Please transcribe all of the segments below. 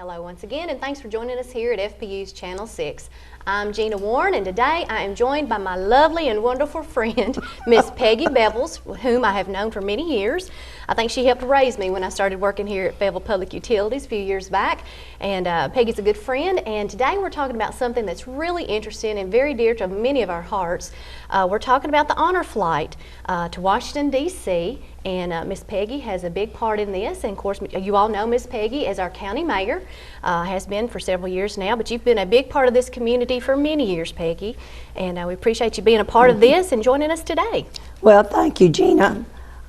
Hello once again, and thanks for joining us here at FPU's Channel 6. I'm Gina Warren, and today I am joined by my lovely and wonderful friend, Miss Peggy Bevels, whom I have known for many years. I think she helped raise me when I started working here at Flintville Public Utilities a few years back, and Peggy's a good friend, and today we're talking about something that's really interesting and very dear to many of our hearts. We're talking about the honor flight to Washington, D.C., and Miss Peggy has a big part in this, and of course you all know Miss Peggy as our county mayor, has been for several years now, but you've been a big part of this community for many years, Peggy, and we appreciate you being a part of this and joining us today. Well, thank you, Gina.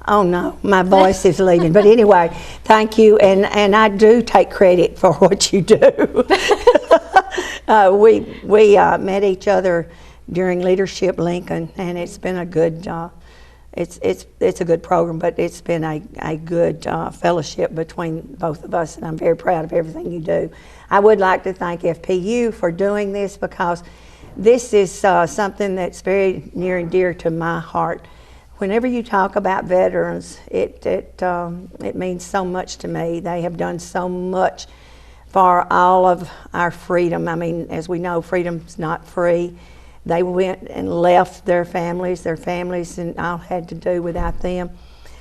Oh no, my voice is leaving, but anyway, thank you, and I do take credit for what you do. We met each other during Leadership Lincoln, and it's been a good it's a good program, but it's been a good fellowship between both of us, and I'm very proud of everything you do. I would like to thank FPU for doing this, because this is something that's very near and dear to my heart. Whenever you talk about veterans, it means so much to me. They have done so much for all of our freedom. I mean, as we know, freedom's not free. They went and left their families and all had to do without them.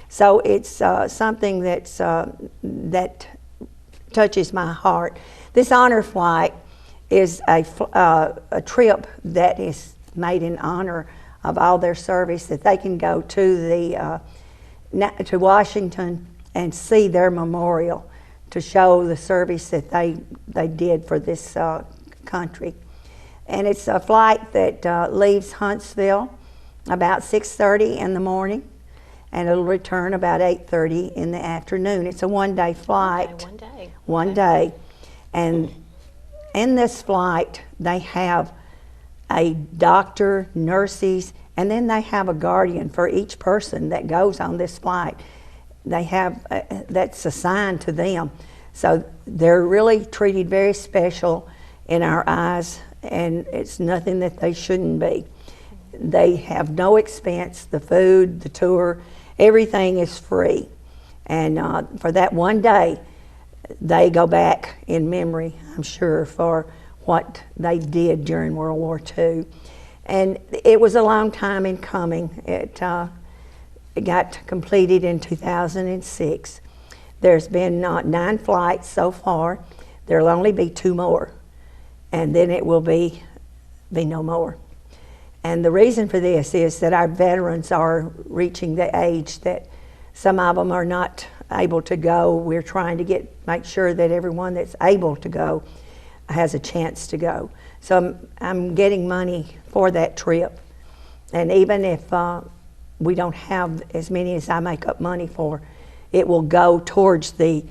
So it's something that touches my heart. This honor flight is a trip that is made in honor of all their service, that they can go to Washington and see their memorial to show the service that they did for this country. And it's a flight that leaves Huntsville about 6:30 in the morning, and it'll return about 8:30 in the afternoon. It's a one-day flight. Okay, one day. One day. And in this flight, they have a doctor, nurses, and then they have a guardian for each person that goes on this flight. They have that's assigned to them. So they're really treated very special in our eyes, and it's nothing that they shouldn't be. They have no expense. The food, the tour, everything is free. And for that one day, they go back in memory, I'm sure, for what they did during World War II. And it was a long time in coming. It got completed in 2006. There's been 9 flights so far. There'll only be 2 more, and then it will be no more. And the reason for this is that our veterans are reaching the age that some of them are not able to go. We're trying to make sure that everyone that's able to go has a chance to go. So I'm getting money for that trip. And even if we don't have as many as I make up money for, it will go towards the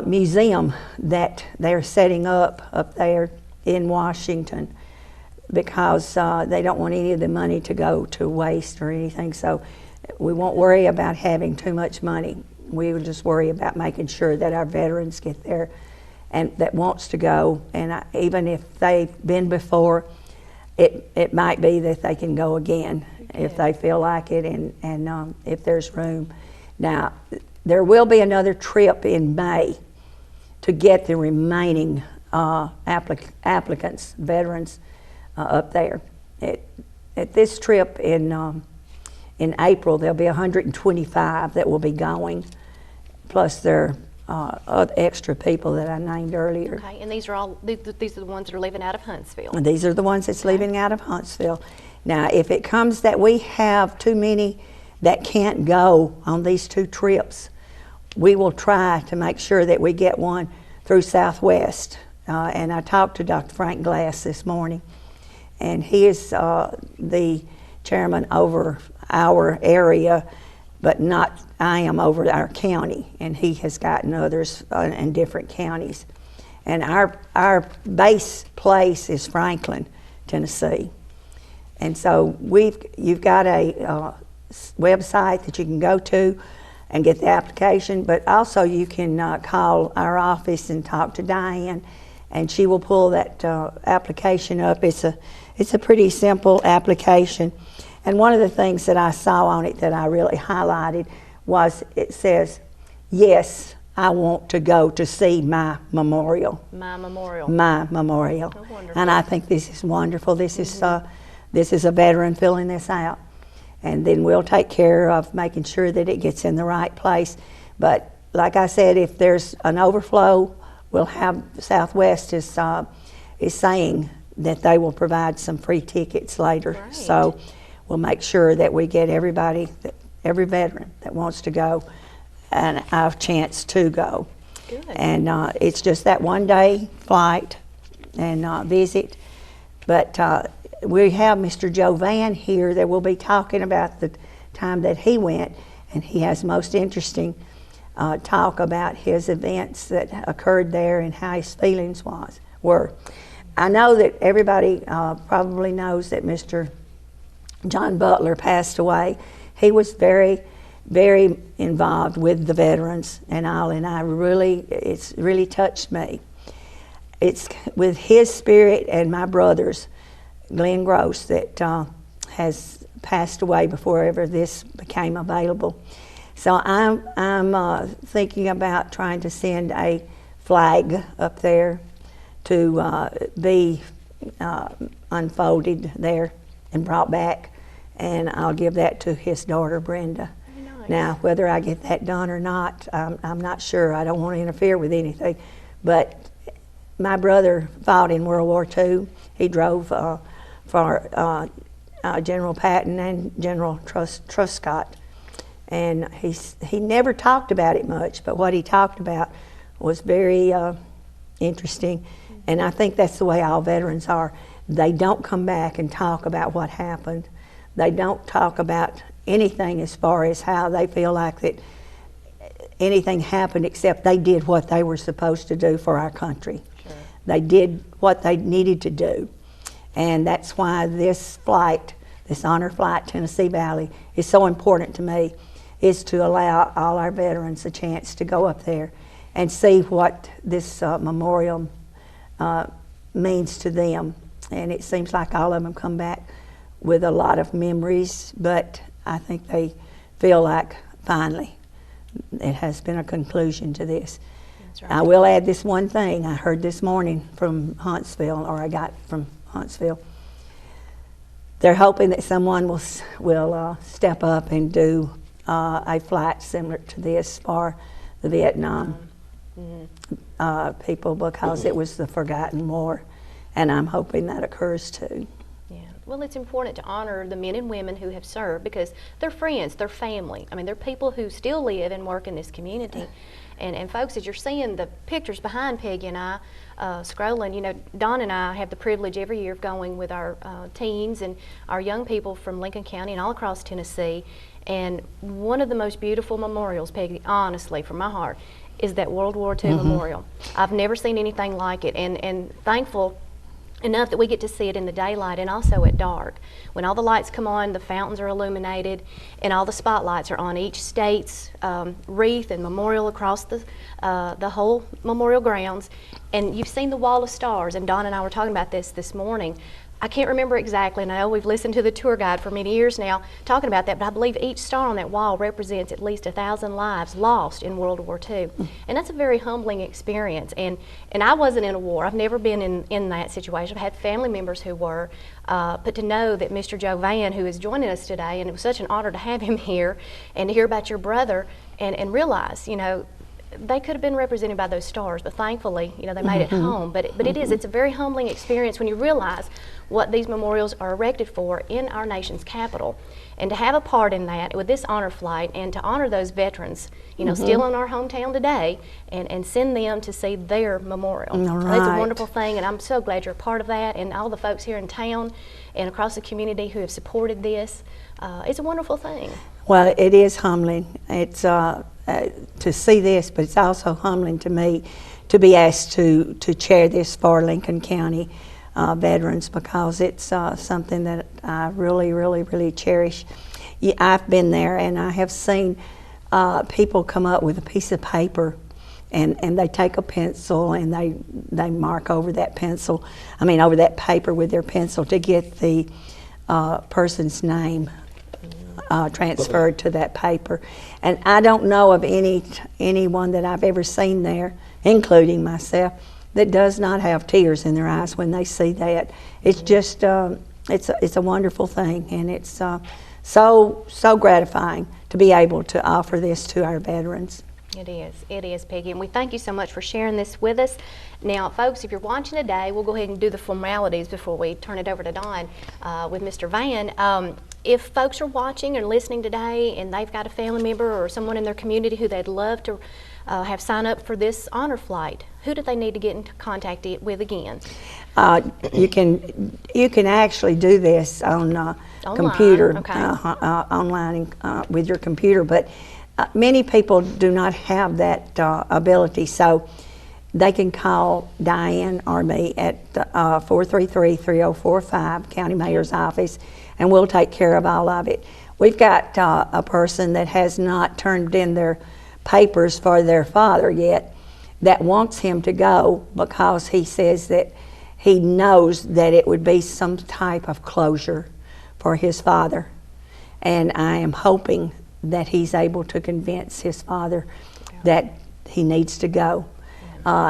museum that they're setting up there in Washington, because they don't want any of the money to go to waste or anything. So we won't worry about having too much money. We will just worry about making sure that our veterans get there and that wants to go. And even if they've been before, it might be that they can go again if they feel like it, and if there's room. Now, there will be another trip in May to get the remaining applicants, veterans, up there. At this trip in April, there'll be 125 that will be going, plus their other extra people that I named earlier. Okay, and these are the ones that are leaving out of Huntsville. And these are the ones that's leaving out of Huntsville. Now, if it comes that we have too many that can't go on these 2 trips, we will try to make sure that we get one through Southwest. And I talked to Dr. Frank Glass this morning, and he is the chairman over our area, but I am over our county, and he has gotten others in different counties. And our base place is Franklin, Tennessee. And so you've got a website that you can go to and get the application, but also you can call our office and talk to Diane, and she will pull that application up. It's a pretty simple application. And one of the things that I saw on it that I really highlighted was it says, yes, I want to go to see my memorial. My memorial. My memorial. Oh, wonderful. And I think this is wonderful. This is a veteran filling this out. And then we'll take care of making sure that it gets in the right place. But like I said, if there's an overflow, we'll have, Southwest is saying that they will provide some free tickets later. Right. So we'll make sure that we get everybody, every veteran that wants to go, and a chance to go. Good. And it's just that one-day flight and visit. But we have Mr. Joe Vann here that will be talking about the time that he went, and he has most interesting talk about his events that occurred there and how his feelings were. I know that everybody probably knows that Mr. John Butler passed away. He was very involved with the veterans and all, and it's really touched me. It's with his spirit and my brother's, Glenn Gross, that has passed away before ever this became available. So I'm thinking about trying to send a flag up there to be unfolded there and brought back, and I'll give that to his daughter Brenda. Nice. Now, whether I get that done or not, I'm not sure. I don't want to interfere with anything, but my brother fought in World War II. He drove for General Patton and General Truscott, and he never talked about it much, but what he talked about was very interesting, and I think that's the way all veterans are. They don't come back and talk about what happened. They don't talk about anything as far as how they feel like that anything happened, except they did what they were supposed to do for our country. Sure. They did what they needed to do. And that's why this flight, this honor flight, Tennessee Valley, is so important to me, is to allow all our veterans a chance to go up there and see what this memorial means to them. And it seems like all of them come back with a lot of memories, but I think they feel like finally it has been a conclusion to this. That's right. I will add this one thing I heard this morning from Huntsville, or I got from Huntsville. They're hoping that someone will step up and do a flight similar to this for the Vietnam people, because it was the forgotten war, and I'm hoping that occurs too. Yeah. Well, it's important to honor the men and women who have served, because they're friends, they're family. I mean, they're people who still live and work in this community. And folks, as you're seeing the pictures behind Peggy and I scrolling, you know, Don and I have the privilege every year of going with our teens and our young people from Lincoln County and all across Tennessee. And one of the most beautiful memorials, Peggy, honestly, from my heart, is that World War II memorial. I've never seen anything like it, and thankful enough that we get to see it in the daylight and also at dark. When all the lights come on, the fountains are illuminated, and all the spotlights are on each state's wreath and memorial across the whole memorial grounds. And you've seen the wall of stars, and Don and I were talking about this morning. I can't remember exactly, and I know we've listened to the tour guide for many years now talking about that, but I believe each star on that wall represents at least 1,000 lives lost in World War II. And that's a very humbling experience. And I wasn't in a war. I've never been in that situation. I've had family members who were, but to know that Mr. Joe Vann, who is joining us today, and it was such an honor to have him here, and to hear about your brother, and realize, you know, they could have been represented by those stars, but thankfully, you know, they made it home. But it's a very humbling experience when you realize what these memorials are erected for in our nation's capital. And to have a part in that with this honor flight, and to honor those veterans, you know, still in our hometown today, and send them to see their memorial. Right. That's a wonderful thing, and I'm so glad you're a part of that, and all the folks here in town and across the community who have supported this. It's a wonderful thing. Well, it is humbling. It's to see this, but it's also humbling to me to be asked to chair this for Lincoln County veterans, because it's something that I really, really, really cherish. Yeah, I've been there, and I have seen people come up with a piece of paper, and they take a pencil and they mark over that pencil, over that paper with their pencil to get the person's name transferred to that paper. And I don't know of anyone that I've ever seen there, including myself, that does not have tears in their eyes when they see that. It's just, it's a wonderful thing, and it's so gratifying to be able to offer this to our veterans. It is, Peggy, and we thank you so much for sharing this with us. Now, folks, if you're watching today, we'll go ahead and do the formalities before we turn it over to Don with Mr. Vann. If folks are watching and listening today and they've got a family member or someone in their community who they'd love to have sign up for this honor flight, who do they need to get into contact with again? You can actually do this on computer, okay. online with your computer, but many people do not have that ability, so they can call Diane or me at 433-3045, County Mayor's Office, and we'll take care of all of it. We've got a person that has not turned in their papers for their father yet that wants him to go because he says that he knows that it would be some type of closure for his father. And I am hoping that he's able to convince his father that he needs to go.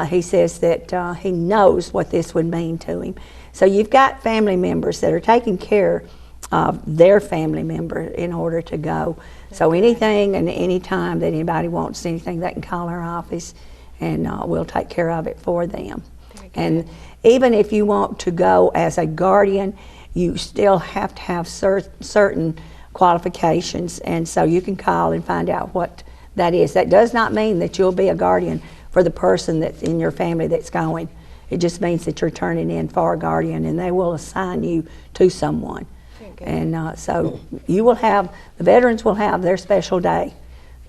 He says that he knows what this would mean to him. So you've got family members that are taking care of their family member in order to go. So anything and any time that anybody wants anything, they can call our office and we'll take care of it for them. And even if you want to go as a guardian, you still have to have certain qualifications, and so you can call and find out what that is. That does not mean that you'll be a guardian for the person that's in your family that's going. It just means that you're turning in for a guardian, and they will assign you to someone. And so you will have, the veterans will have their special day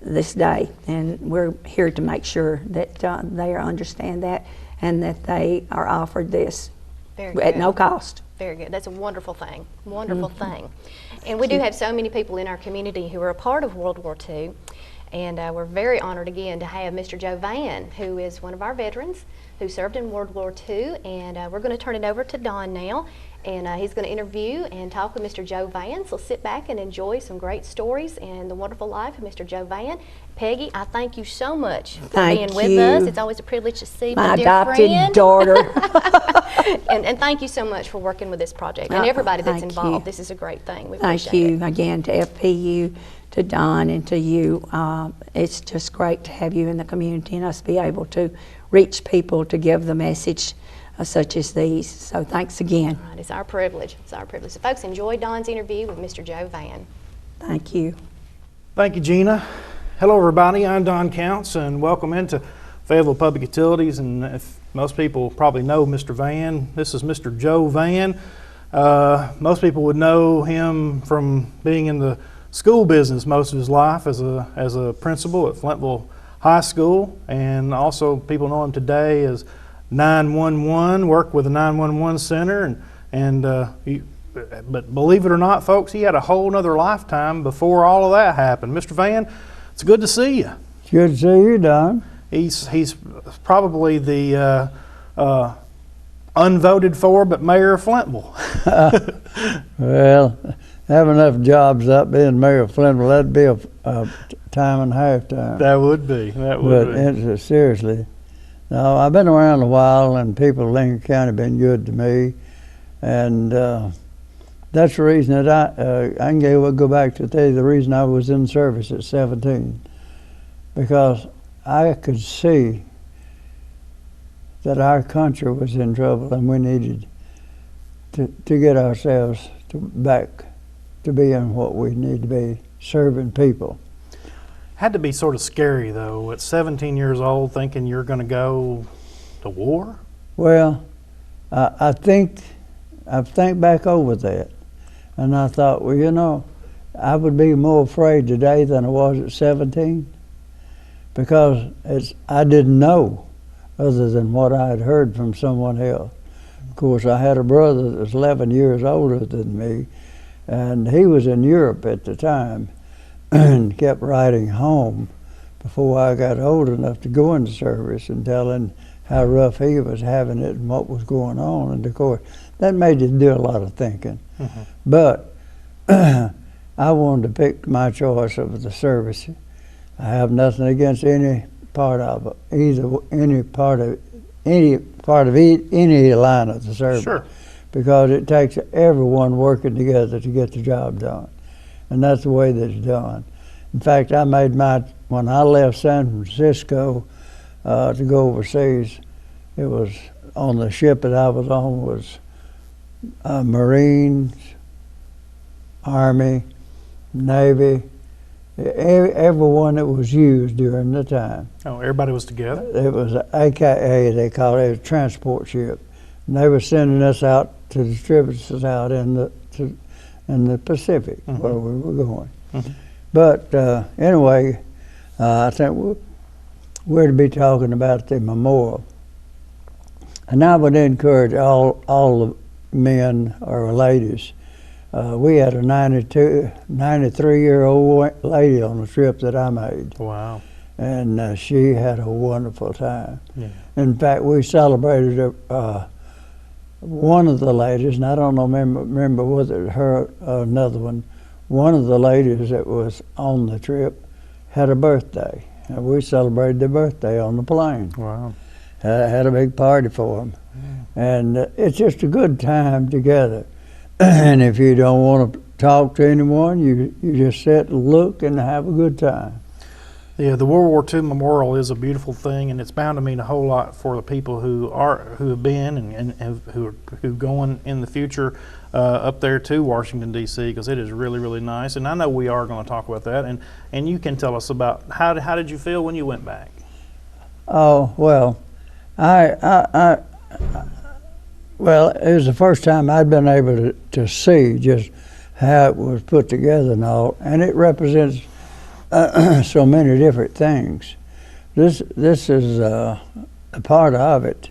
this day, and we're here to make sure that they understand that and that they are offered this at no cost. Very good. That's a wonderful thing. Wonderful thing. And we do have so many people in our community who are a part of World War II. And we're very honored again to have Mr. Joe Vann, who is one of our veterans who served in World War II. And we're going to turn it over to Don now. And he's going to interview and talk with Mr. Joe Vann. So sit back and enjoy some great stories and the wonderful life of Mr. Joe Vann. Peggy, I thank you so much for being with us. It's always a privilege to see my dear adopted friend. daughter. and thank you so much for working with this project and everybody that's involved. This is a great thing. We Thank you again to FPU, to Don, and to you. It's just great to have you in the community and us be able to reach people to give the message such as these. So thanks again. All right, it's our privilege. It's our privilege. So folks, enjoy Don's interview with Mr. Joe Vann. Thank you. Thank you, Gina. Hello, everybody. I'm Don Counts, and welcome into Fayetteville Public Utilities. And if most people probably know Mr. Vann, this is Mr. Joe Vann. Most people would know him from being in the school business most of his life as a principal at Flintville High School, and also people know him today as 911, worked with the 911 center, but believe it or not, folks, he had a whole nother lifetime before all of that happened. Mr. Vann, it's good to see you. It's good to see you, Don. He's probably the unvoted for, but mayor of Flintville. Well, have enough jobs up being mayor of Flintville, that'd be a time and a half time. That would be. But seriously, no, I've been around a while, and people in Lincoln County have been good to me, and that's the reason that I can go back to tell you the reason I was in service at 17, because I could see that our country was in trouble and we needed to get ourselves back to being what we need to be, serving people. Had to be sort of scary, though, at 17 years old, thinking you're going to go to war? Well, I think back over that, and I thought, well, you know, I would be more afraid today than I was at 17, because I didn't know other than what I had heard from someone else. Of course, I had a brother that was 11 years older than me, and he was in Europe at the time and kept writing home before I got old enough to go into service and telling how rough he was having it and what was going on. And of course, that made you do a lot of thinking. Mm-hmm. But I wanted to pick my choice of the service. I have nothing against any part of it, any part of any line of the service. Sure. Because it takes everyone working together to get the job done. And that's the way that it's done. In fact, when I left San Francisco to go overseas, it was on the ship that I was on was Marines, Army, Navy, everyone that was used during the time. Oh, everybody was together? It was AKA, they called it, a transport ship. And they were sending us out to distribute us out in the Pacific, where we were going. But anyway, I think we're to be talking about the memorial. And I would encourage all the men or ladies. We had a 93-year-old lady on the trip that I made. Wow. And she had a wonderful time. Yeah. In fact, we celebrated one of the ladies, and I don't remember whether her or another one of the ladies that was on the trip had a birthday. And we celebrated their birthday on the plane. Wow. Had a big party for them. And it's just a good time together. And if you don't want to talk to anyone, you just sit and look and have a good time. Yeah, the World War II Memorial is a beautiful thing, and it's bound to mean a whole lot for the people who have been and who are going in the future up there to Washington, D.C., because it is really, really nice. And I know we are going to talk about that, and you can tell us about how did you feel when you went back? Oh, well, well, it was the first time I'd been able to see just how it was put together and all, and it represents so many different things. This is a part of it.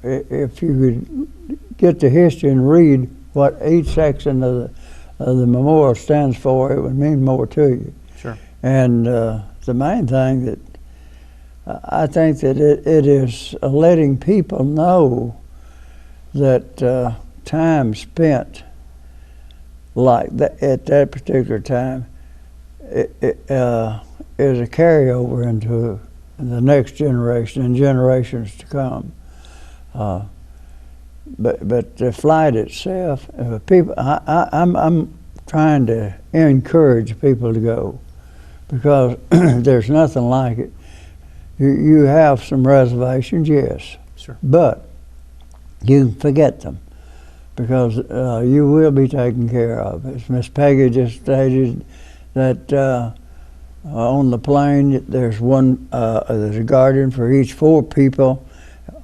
If you could get the history and read what each section of the memorial stands for, it would mean more to you. Sure. And the main thing that I think that it is letting people know that time spent like that at that particular time is a carryover into the next generation and generations to come. But the flight itself, I'm trying to encourage people to go, because there's nothing like it. You have some reservations, yes, Sure. but you can forget them, because you will be taken care of. As Miss Peggy just stated, that on the plane there's there's a guardian for each 4 people,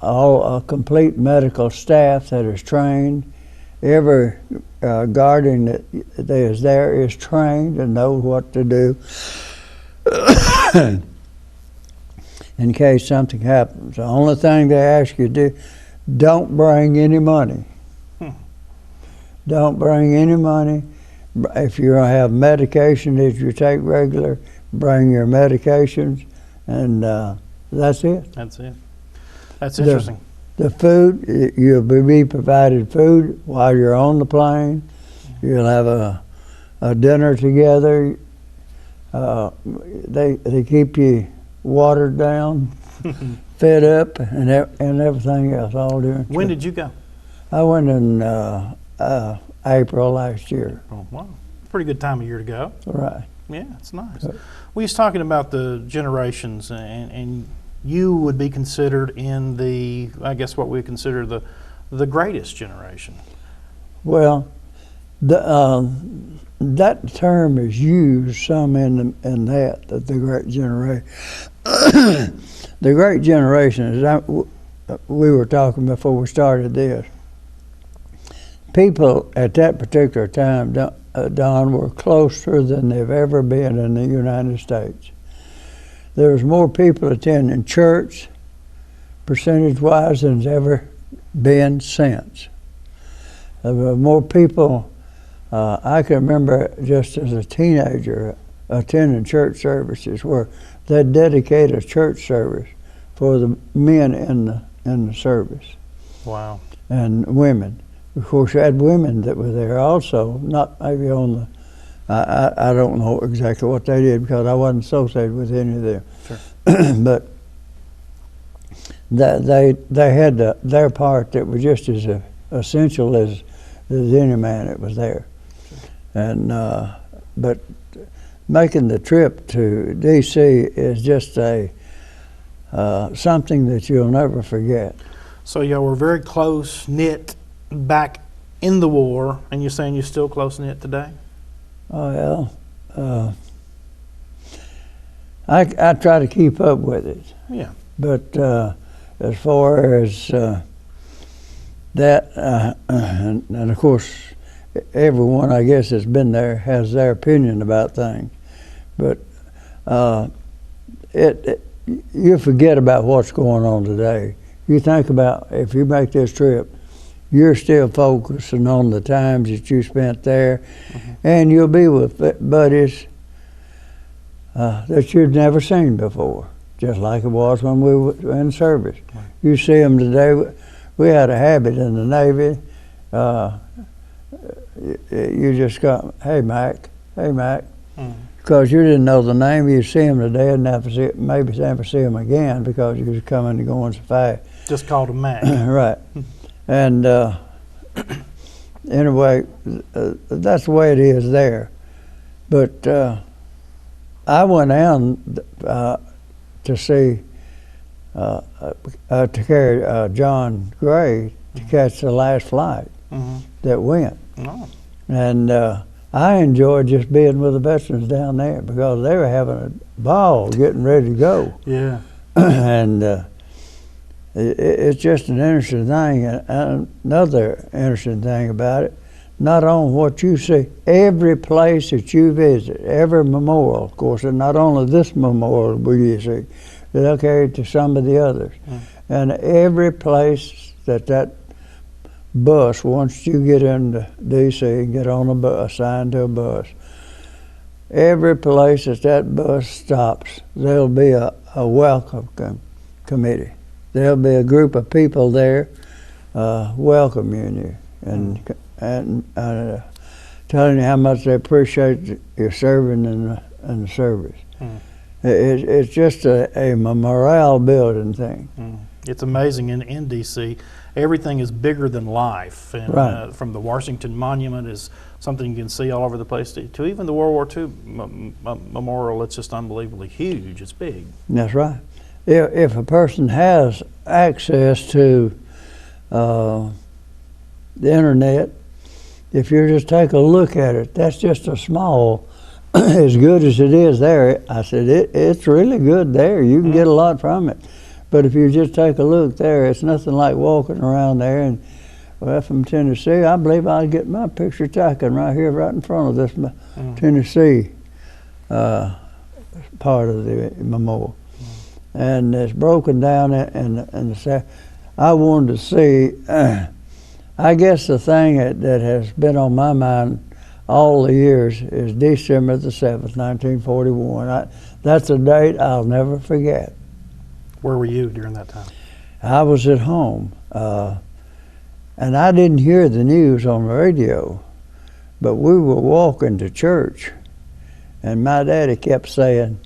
a complete medical staff that is trained. Every guardian that is there is trained and knows what to do in case something happens. The only thing they ask you to do, don't bring any money. Don't bring any money. If you have medication that you take regular, bring your medications, and that's it. That's it. That's interesting. The food, you'll be provided food while you're on the plane. You'll have a dinner together. They keep you watered down, fed up, and everything else all during. When did you go? I went in April last year. Oh, wow. Pretty good time of year to go. Right. Yeah, it's nice. We was talking about the generations, and you would be considered in the, I guess what we consider the greatest generation. Well, that term is used some in that the great generation. The great generation is, we were talking before we started this. People at that particular time, Don, were closer than they've ever been in the United States. There was more people attending church, percentage-wise, than there's ever been since. There were more people. I can remember just as a teenager attending church services where they dedicate a church service for the men in the service. Wow. And women. Of course, you had women that were there also, not maybe on the, I don't know exactly what they did because I wasn't associated with any of them. Sure. But they had their part that was just as essential as any man that was there. And but making the trip to D.C. is just a something that you'll never forget. So y'all were very close knit back in the war, and you're saying you're still close knit today? Oh well, I try to keep up with it. Yeah. But as far as that, and of course, everyone I guess that's been there has their opinion about things. But you forget about what's going on today. You think about if you make this trip, you're still focusing on the times that you spent there, and you'll be with buddies that you'd never seen before, just like it was when we were in service. Right. You see them today. We had a habit in the Navy. You just got, hey Mac, because you didn't know the name. You see him today and maybe never see him again because you was coming and going so fast. Just called him Mac. Right. And anyway, that's the way it is there. But I went down to see, to carry John Gray to catch the last flight that went. Oh. And I enjoyed just being with the veterans down there because they were having a ball getting ready to go. Yeah. And it's just an interesting thing. And another interesting thing about it, not on what you see, every place that you visit, every memorial, of course, and not only this memorial will you see, they'll carry it to some of the others. And every place that bus, once you get into D.C. and get on a bus, assigned to a bus, every place that bus stops, there'll be a welcome committee. There'll be a group of people there welcoming you and telling you how much they appreciate your serving in the service. It's just a morale building thing. It's amazing in D.C. Everything is bigger than life, and right. From the Washington Monument is something you can see all over the place to even the World War II memorial. It's just unbelievably huge. It's big. That's right. If a person has access to the internet, if you just take a look at it, that's just a small, as good as it is there. I said, it's really good there. You can get a lot from it. But if you just take a look there, it's nothing like walking around there. And well, from Tennessee, I believe I'll get my picture taken right here, right in front of this Tennessee part of the memorial. And it's broken down and I wanted to see, I guess the thing that has been on my mind all the years is December the 7th, 1941. That's a date I'll never forget. Where were you during that time? I was at home, and I didn't hear the news on the radio, but we were walking to church, and my daddy kept saying,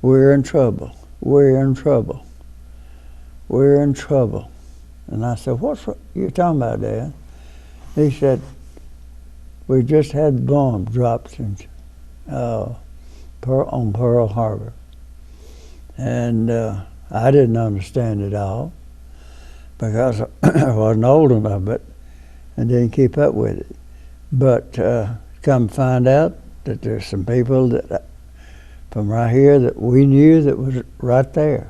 "We're in trouble. We're in trouble. We're in trouble." And I said, "What's you talking about, Dad?" He said, "We just had the bomb dropped on Pearl Harbor." And I didn't understand it all because I wasn't old enough, but and didn't keep up with it. But come find out that there's some people that from right here that we knew that was right there.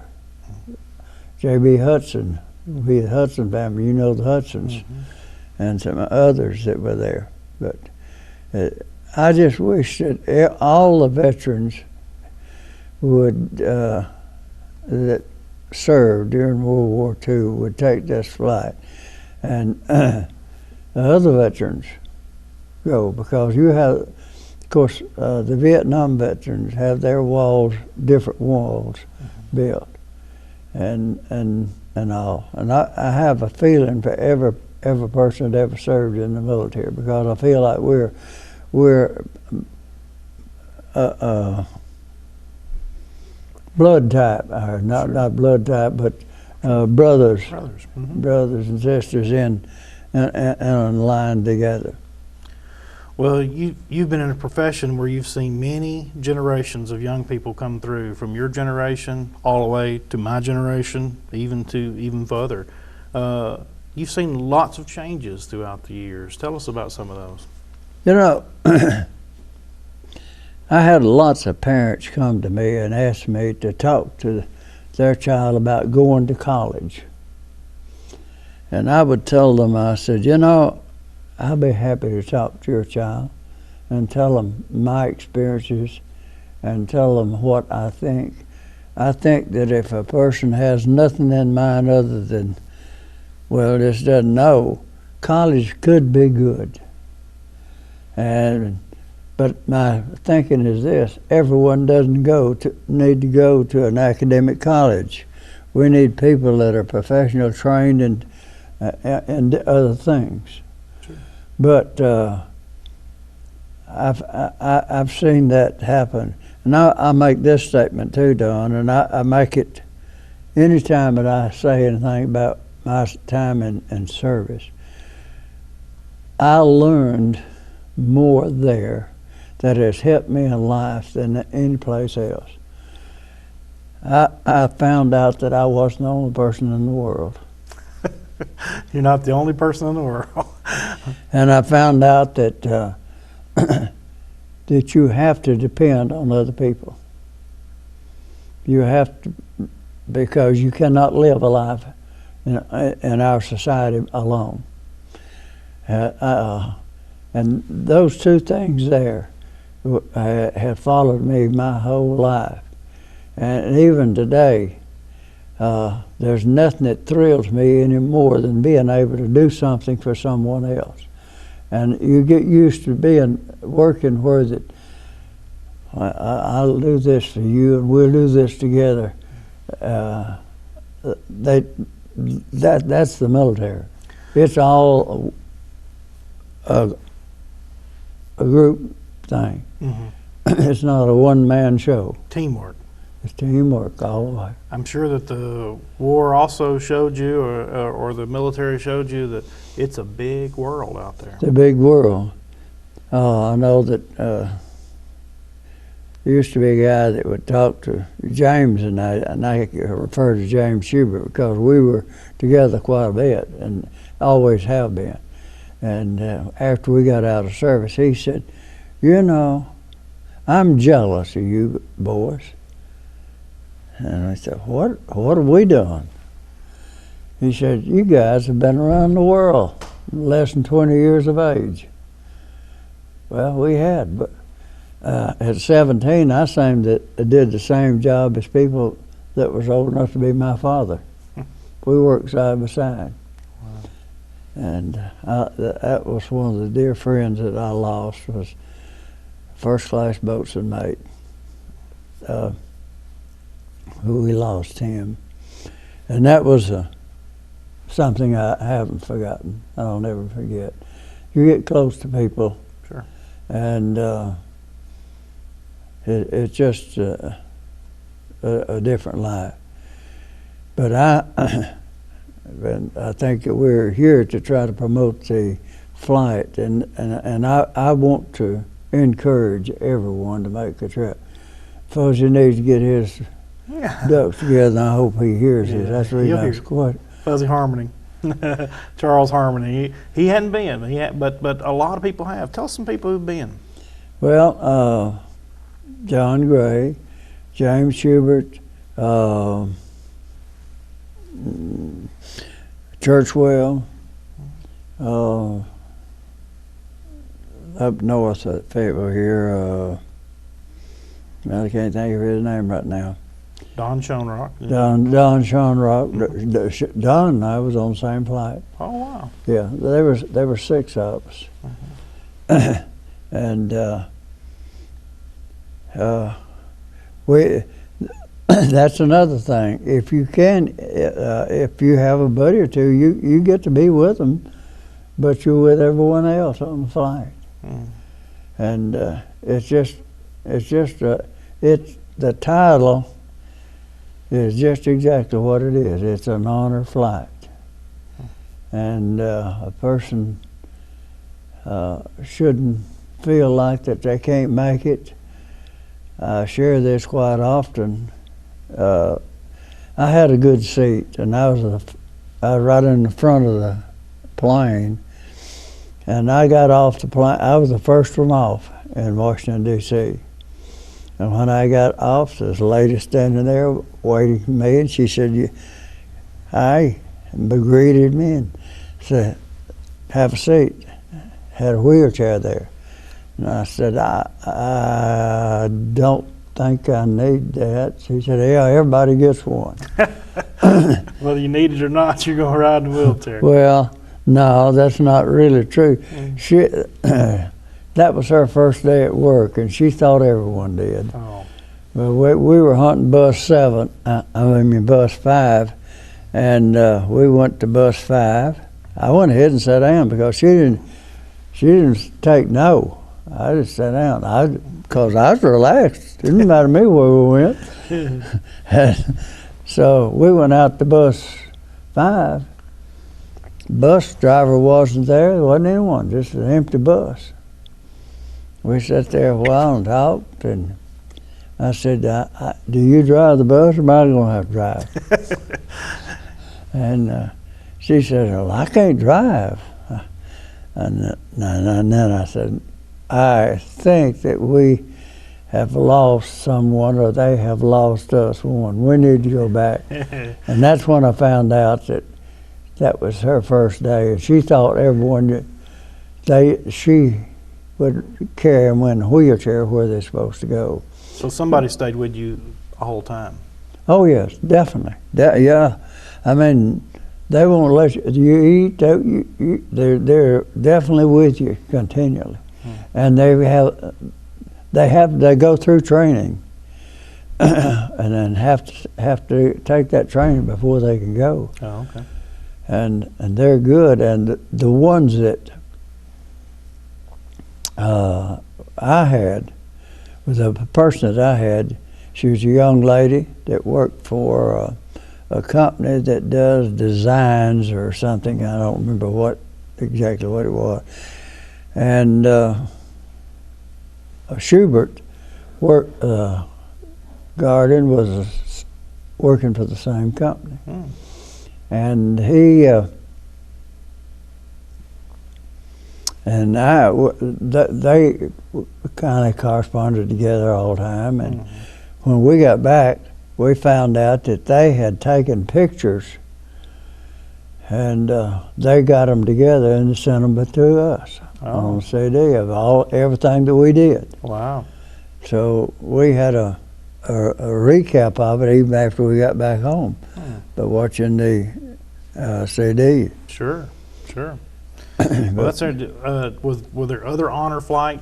J.B. Hudson, we the Hudson family, you know the Hudsons, and some others that were there. But I just wish that all the veterans would that served during World War II would take this flight, and the other veterans go, because you have, of course, the Vietnam veterans have their walls, different walls built, and all. And I have a feeling for every person that ever served in the military, because I feel like we're blood type, or not blood type, but brothers and sisters in line together. Well, you've been in a profession where you've seen many generations of young people come through, from your generation all the way to my generation, even further. You've seen lots of changes throughout the years. Tell us about some of those. You know, I had lots of parents come to me and ask me to talk to their child about going to college. And I would tell them, I said, you know, I'll be happy to talk to your child and tell them my experiences and tell them what I think. I think that if a person has nothing in mind other than, well, just doesn't know, college could be good. But my thinking is this: everyone doesn't need to go to an academic college. We need people that are professional trained and other things. Sure. But I've seen that happen. And I make this statement too, Don, and I make it any time that I say anything about my time in service. I learned more there that has helped me in life than any place else. I found out that I wasn't the only person in the world. You're not the only person in the world. And I found out that that you have to depend on other people. You have to, because you cannot live a life in our society alone. And those two things there have followed me my whole life. And even today, there's nothing that thrills me any more than being able to do something for someone else. And you get used to working where that I'll do this for you and we'll do this together. That's the military. It's all a group thing. Mm-hmm. It's not a one-man show. Teamwork. It's teamwork all the way. I'm sure that the war also showed you, or the military showed you, that it's a big world out there. It's a big world. I know that there used to be a guy that would talk to James, and I refer to James Schubert because we were together quite a bit and always have been. And after we got out of service, he said, you know, I'm jealous of you boys. And I said, what have we done? He said, you guys have been around the world less than 20 years of age. Well, we had, but at 17, I did the same job as people that was old enough to be my father. We worked side by side. Wow. And that was one of the dear friends that I lost, was first-class boatswain mate. We lost him. And that was something I haven't forgotten. I'll never forget. You get close to people. Sure. And it's just a different life. But I think that we're here to try to promote the flight, and I want to encourage everyone to make a trip. Fuzzy needs to get his ducks together, and I hope he hears it. That's the reason I was quiet. Fuzzy Harmony. Charles Harmony. He hadn't been, but a lot of people have. Tell us some people who've been. Well, John Gray, James Schubert, Churchwell, up north at Fayetteville here, I can't think of his name right now. Don Schoenrock. Don Schoenrock. Don and I was on the same flight. Oh, wow. Yeah, there were 6 of us. Uh-huh. And that's another thing. If you have a buddy or two, you get to be with them but you're with everyone else on the flight. Mm. And the title is just exactly what it is. It's an honor flight. And a person shouldn't feel like that they can't make it. I share this quite often. I had a good seat, and I was right in the front of the plane, and I got off the plane. I was the first one off in Washington, D.C. And when I got off, there's a lady standing there waiting for me, and she said, "Hi," and greeted me and said, "Have a seat." Had a wheelchair there. And I said, I don't think I need that. She said, "Yeah, everybody gets one." Whether you need it or not, you're going to ride in a wheelchair. Well, no, that's not really true. She, that was her first day at work, and she thought everyone did. Oh. But we were hunting bus 5, and we went to bus 5. I went ahead and sat down because she didn't take no. I just sat down because I was relaxed. Didn't matter to me where we went. And so we went out to bus 5. Bus driver wasn't there. There wasn't anyone, just an empty bus. We sat there a while and talked, and I said, "Do you drive the bus, or am I going to have to drive?" And she said, "Well, I can't drive." And then I said, "I think that we have lost someone, or they have lost us one. We need to go back." And that's when I found out that was her first day, and she thought everyone she would carry them in a wheelchair where they're supposed to go. So somebody stayed with you the whole time? Oh yes, definitely. Yeah, I mean, they won't let you eat. They're definitely with you continually, and they go through training, and then have to take that training before they can go. Oh, okay. And they're good. And the ones that I had, was a person that I had. She was a young lady that worked for a company that does designs or something. I don't remember exactly what it was. And Schubert Garden was working for the same company. And he they kind of corresponded together all the time. And when we got back, we found out that they had taken pictures, and they got them together and sent them to us on a CD of everything that we did. Wow. So we had a recap of it even after we got back home, by watching the CD. Sure. Well, that's were there other honor flight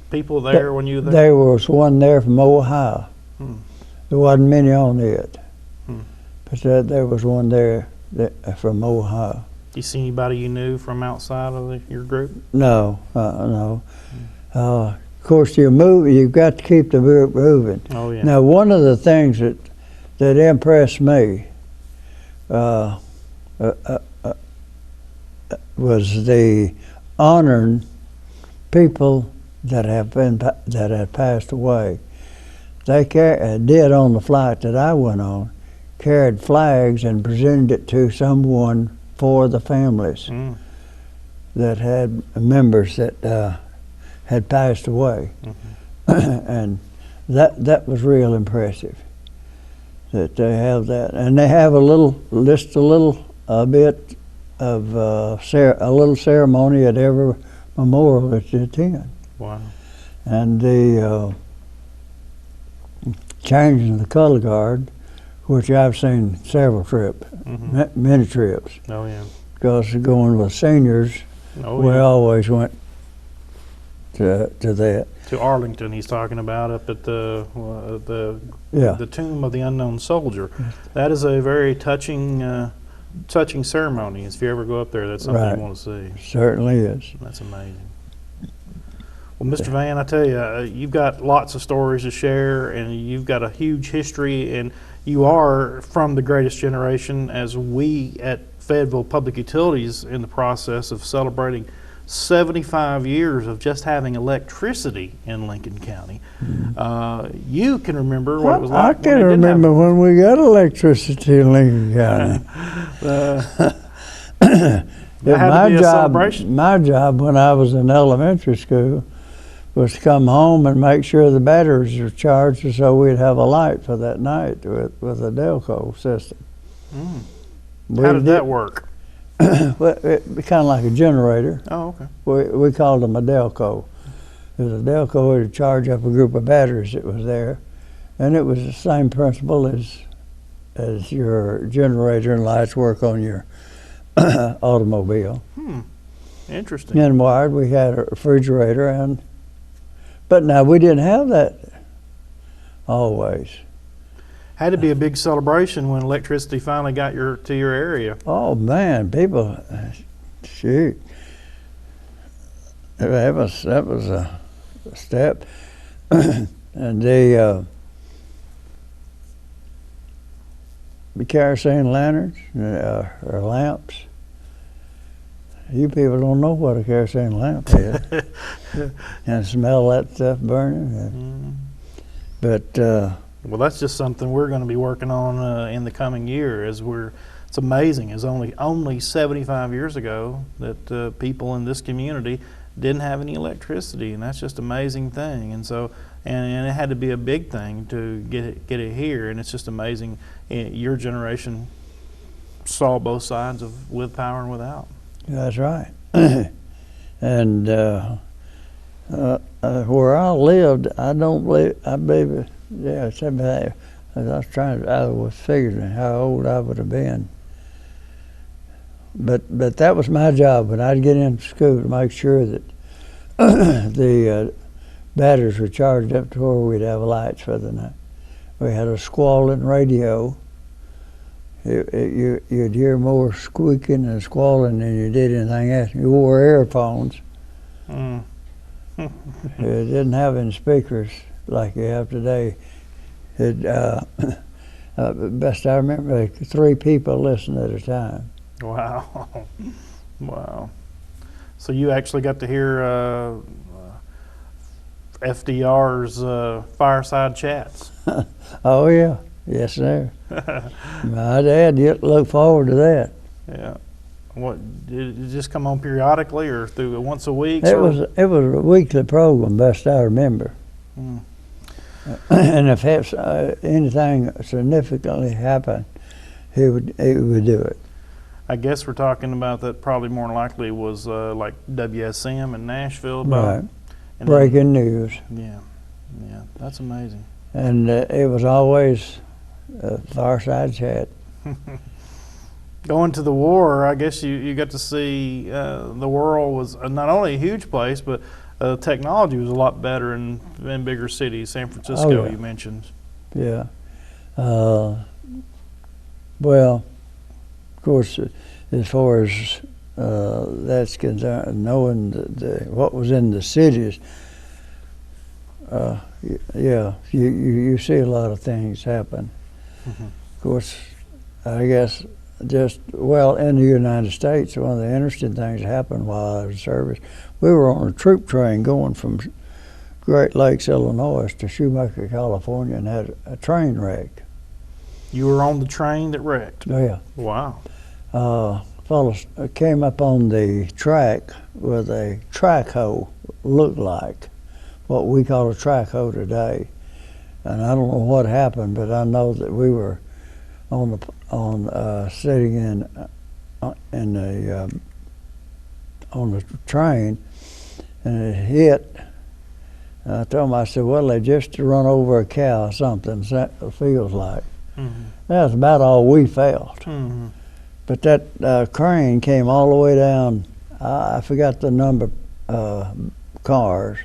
people there when you were there? There was one there from Ohio. There wasn't many on it, but there was one there from Ohio. You see anybody you knew from outside of your group? No, no. Of course, you've got to keep the group moving. Oh yeah. Now, one of the things that impressed me was the honoring people that had passed away. They did on the flight that I went on, carried flags and presented it to someone for the families that had members that had passed away, and that was real impressive. That they have that, and they have a little bit of a little ceremony at every memorial that you attend. Wow. And the changing the color guard, which I've seen several trips, many trips. Oh yeah. Because going with seniors, we always went to that. To Arlington, he's talking about, up at the tomb of the unknown soldier. That is a very touching touching ceremony. If you ever go up there, that's something Right. you want to see. Certainly is. That's amazing. Well, Mr. Vann, I tell you, you've got lots of stories to share, and you've got a huge history, and you are from the greatest generation, as we at Fayetteville Public Utilities in the process of celebrating 75 years of just having electricity in Lincoln County. You can remember what it was like. I can remember when we got electricity in Lincoln County. That had to be a celebration. My job when I was in elementary school was to come home and make sure the batteries were charged so we'd have a light for that night with a Delco system. How did that work? Well, it kind of like a generator. Oh, okay. We called them a Delco. It was a Delco to charge up a group of batteries that was there, and it was the same principle as your generator and lights work on your automobile. Interesting. And wired, we had a refrigerator, but now we didn't have that always. Had to be a big celebration when electricity finally got to your area. Oh man, people, shoot, that was a step. And the kerosene lanterns or lamps. You people don't know what a kerosene lamp is, and smell that stuff burning. But well, that's just something we're going to be working on in the coming year. It's amazing. It's only 75 years ago that people in this community didn't have any electricity, and that's just an amazing thing. And so, and it had to be a big thing to get it here, and it's just amazing. Your generation saw both sides of with power and without. that's right. And where I lived, I believe, yeah, 75. I was figuring how old I would have been. But that was my job when I'd get into school, to make sure that the batteries were charged up to where we'd have lights for the night. We had a squalling radio. You'd hear more squeaking and squalling than you did anything else. You wore earphones. You didn't have any speakers like you have today. Best I remember, 3 people listened at a time. Wow. Wow. So you actually got to hear FDR's fireside chats. Oh yeah, yes sir. My dad looked forward to that. Yeah. What, did it just come on periodically or through once a week? It was a weekly program, best I remember. And if anything significantly happened, he would do it. I guess we're talking about that probably more than likely was like WSM in Nashville. Right. Breaking news. Yeah. Yeah. That's amazing. And it was always a fireside chat. Going to the war, I guess you got to see the world was not only a huge place, but technology was a lot better in bigger cities. San Francisco, Oh, yeah. You mentioned. Yeah. Well, of course, as far as that's concerned, knowing what was in the cities, yeah, you see a lot of things happen. Of course, I guess in the United States, one of the interesting things happened while I was in service. We were on a troop train going from Great Lakes, Illinois to Shoemaker, California, and had a train wreck. You were on the train that wrecked. Oh, yeah. Wow. Fellows came up on the track with a track hoe, looked like what we call a track hoe today. And I don't know what happened, but I know that we were sitting on the train, and it hit. And I told them, I said, well, they just run over a cow or something, so it feels like. That's about all we felt. But that crane came all the way down. I forgot the number cars,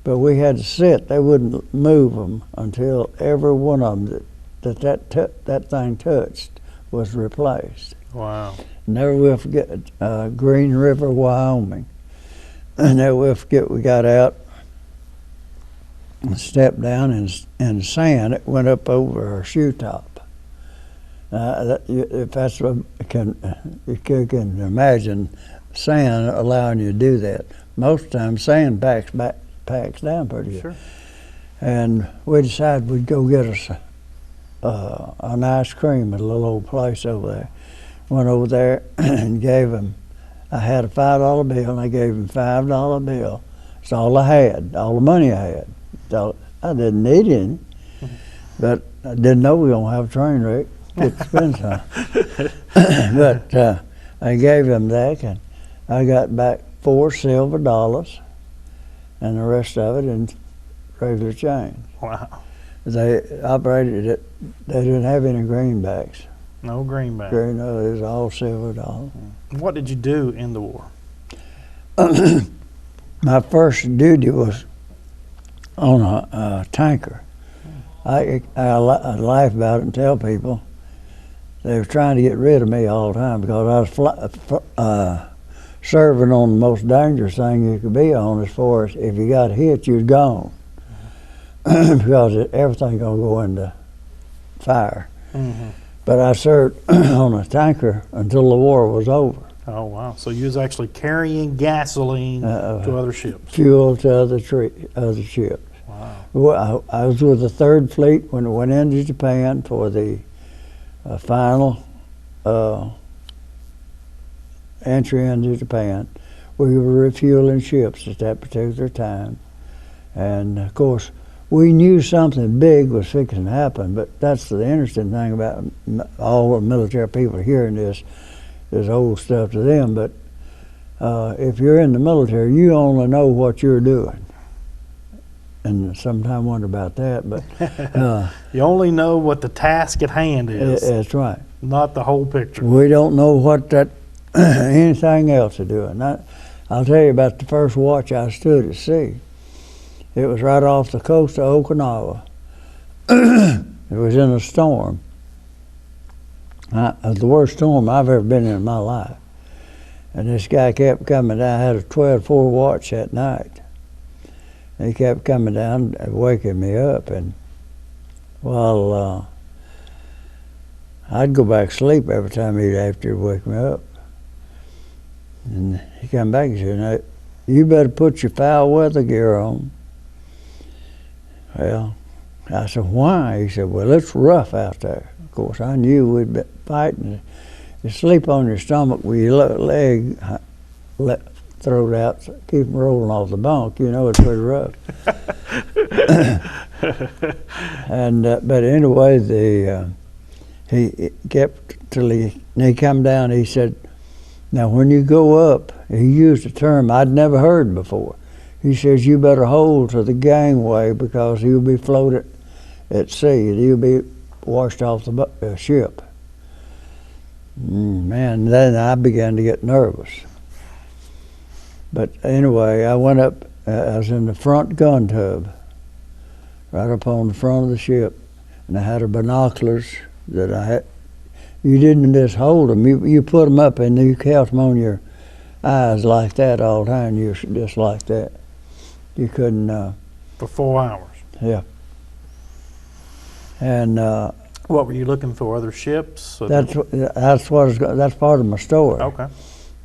but we had to sit. They wouldn't move them until every one of them that thing touched was replaced. Wow. Never will forget Green River, Wyoming. And never will forget we got out and stepped down in sand. It went up over our shoe top. If that's what you can imagine sand allowing you to do that. Most of the time sand packs down pretty good. Sure. And we decided we'd go get us an ice cream at a little old place over there. Went over there and gave him, I had a $5 bill and I gave him a $5 bill. That's all I had, all the money I had. So I didn't need any, but I didn't know we were gonna have a train wreck. Get to spend some. But I gave him that, and I got back 4 silver dollars and the rest of it in regular change. Wow. They operated it, they didn't have any greenbacks. No greenback. No, it was all silver dollars. What did you do in the war? My first duty was on a tanker. I laugh about it and tell people they were trying to get rid of me all the time because I was serving on the most dangerous thing you could be on, as far as if you got hit, you're gone. Because everything's gonna go into fire. Mm-hmm. But I served on a tanker until the war was over. Oh, wow. So you was actually carrying gasoline to other ships. Fuel to other ships. Wow. Well, I was with the 3rd Fleet when it went into Japan for the final entry into Japan. We were refueling ships at that particular time. And, of course, we knew something big was fixing to happen, but that's the interesting thing about all the military people hearing this old stuff to them. But if you're in the military, you only know what you're doing. And sometimes wonder about that, but you only know what the task at hand is. That's right. Not the whole picture. We don't know what that anything else is doing. I'll tell you about the first watch I stood at sea. It was right off the coast of Okinawa. It was in a storm. The worst storm I've ever been in my life. And this guy kept coming down. I had a 12-4 watch that night. And he kept coming down and waking me up. And, well, I'd go back to sleep every time he'd after wake me up. And he come back and said, "Now, you better put your foul weather gear on." Well, I said, "Why?" He said, "Well, it's rough out there." Of course, I knew we'd been fighting. You sleep on your stomach with your leg thrown out, so keep them rolling off the bunk. You know it's pretty rough. And but anyway, he kept till he come down. He said, "Now, when you go up," he used a term I'd never heard before. He says, "You better hold to the gangway because you'll be floated at sea. You'll be washed off the ship." Man, then I began to get nervous. But anyway, I went up. I was in the front gun tub, right up on the front of the ship, and I had binoculars that I had. You didn't just hold them. You put them up and you kept them on your eyes like that all the time. You just like that. You couldn't. For 4 hours. Yeah. And what were you looking for? Other ships? that's part of my story. Okay.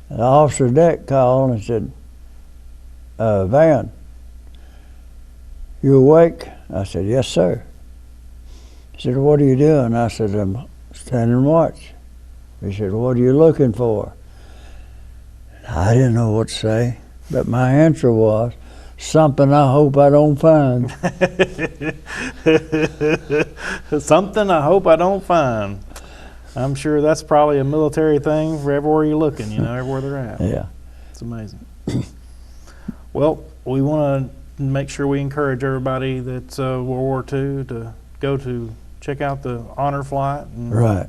The officer deck called and said, "Vann, you awake?" I said, "Yes, sir." He said, "What are you doing?" I said, "I'm standing watch." He said, "What are you looking for?" I didn't know what to say, but my answer was, "Something I hope I don't find." Something I hope I don't find. I'm sure that's probably a military thing for everywhere you're looking, everywhere they're at. Yeah. It's amazing. Well, we want to make sure we encourage everybody that's World War II to go to check out the honor flight and Right.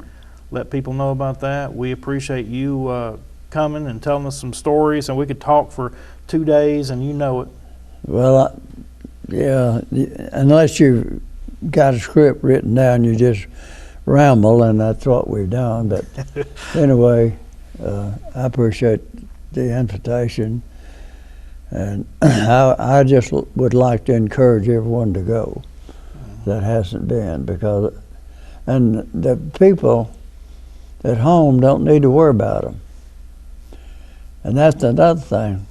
let people know about that. We appreciate you coming and telling us some stories, and we could talk for 2 days, and you know it. Well, yeah, unless you've got a script written down, you just ramble, and that's what we've done. But anyway, I appreciate the invitation, and I just would like to encourage everyone to go that hasn't been, because and the people at home don't need to worry about them. And that's another thing.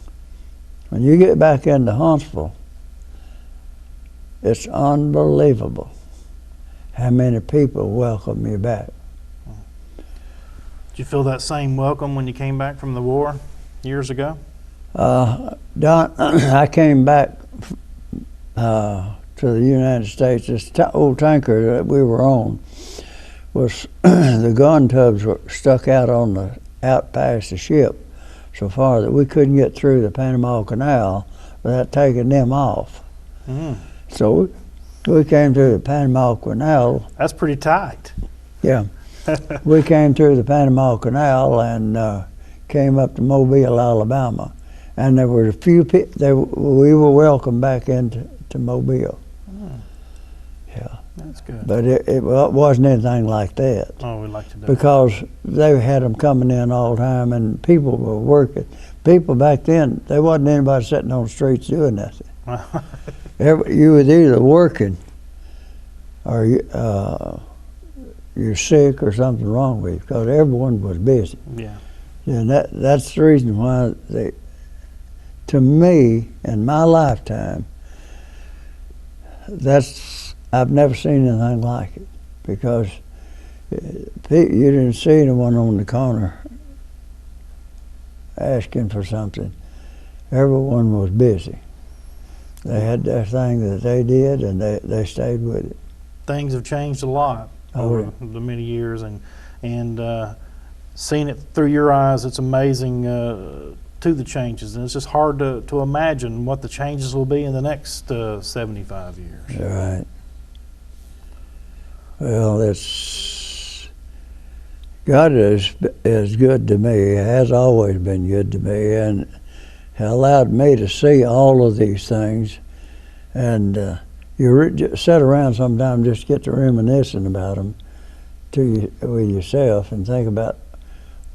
When you get back into Huntsville, it's unbelievable how many people welcome you back. Did you feel that same welcome when you came back from the war years ago? Don, I came back to the United States. This old tanker that we were on was the gun tubs were stuck out past the ship so far that we couldn't get through the Panama Canal without taking them off. So we came through the Panama Canal. That's pretty tight. Yeah. We came through the Panama Canal and came up to Mobile, Alabama. And there were a few people, we were welcomed back into Mobile. Yeah. That's good. But it wasn't anything like that. Oh, we'd like to do Because they had them coming in all the time, and people were working. People back then, there wasn't anybody sitting on the streets doing nothing. You was either working or you're sick or something wrong with you, because everyone was busy. Yeah. And that's the reason why to me, in my lifetime, I've never seen anything like it, because you didn't see anyone on the corner asking for something. Everyone was busy. They had their thing that they did, and they stayed with it. Things have changed a lot over the many years, and seeing it through your eyes, it's amazing to the changes, and it's just hard to imagine what the changes will be in the next 75 years. Right. Well, God is good to me, has always been good to me, and allowed me to see all of these things. And you sit around sometime, just get to reminiscing about them with yourself and think about,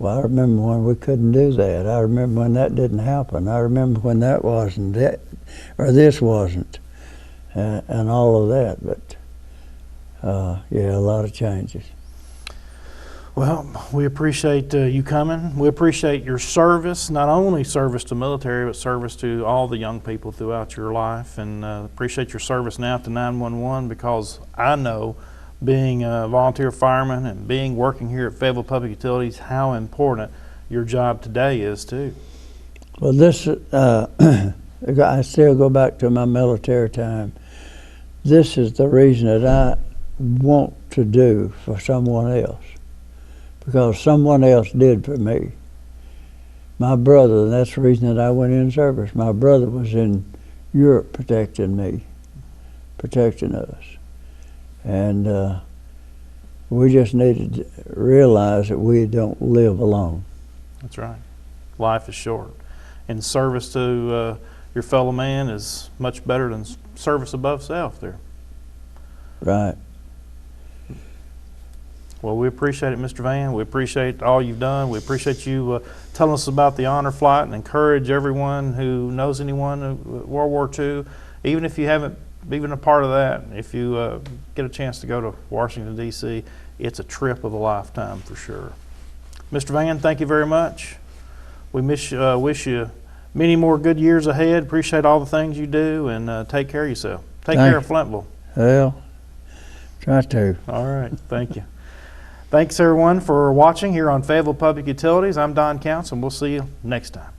well, I remember when we couldn't do that. I remember when that didn't happen. I remember when that wasn't that, or this wasn't, and all of that. But yeah, a lot of changes. Well, we appreciate you coming. We appreciate your service, not only service to military, but service to all the young people throughout your life, and appreciate your service now to 911, because I know, being a volunteer fireman and working here at Flintville Public Utilities, how important your job today is too. Well, this I still go back to my military time. This is the reason that I want to do for someone else, because someone else did for me. My brother, and that's the reason that I went in service. My brother was in Europe protecting me, protecting us. And we just needed to realize that we don't live alone. That's right. Life is short. And service to your fellow man is much better than service above self there. Right. Well, we appreciate it, Mr. Vann. We appreciate all you've done. We appreciate you telling us about the honor flight, and encourage everyone who knows anyone in World War II, even if you haven't been a part of that, if you get a chance to go to Washington, D.C., it's a trip of a lifetime for sure. Mr. Vann, thank you very much. We wish you many more good years ahead. Appreciate all the things you do, and take care of yourself. Take care of Flintville. Well, try to. All right. Thank you. Thanks, everyone, for watching here on Flintville Public Utilities. I'm Don Counts, and we'll see you next time.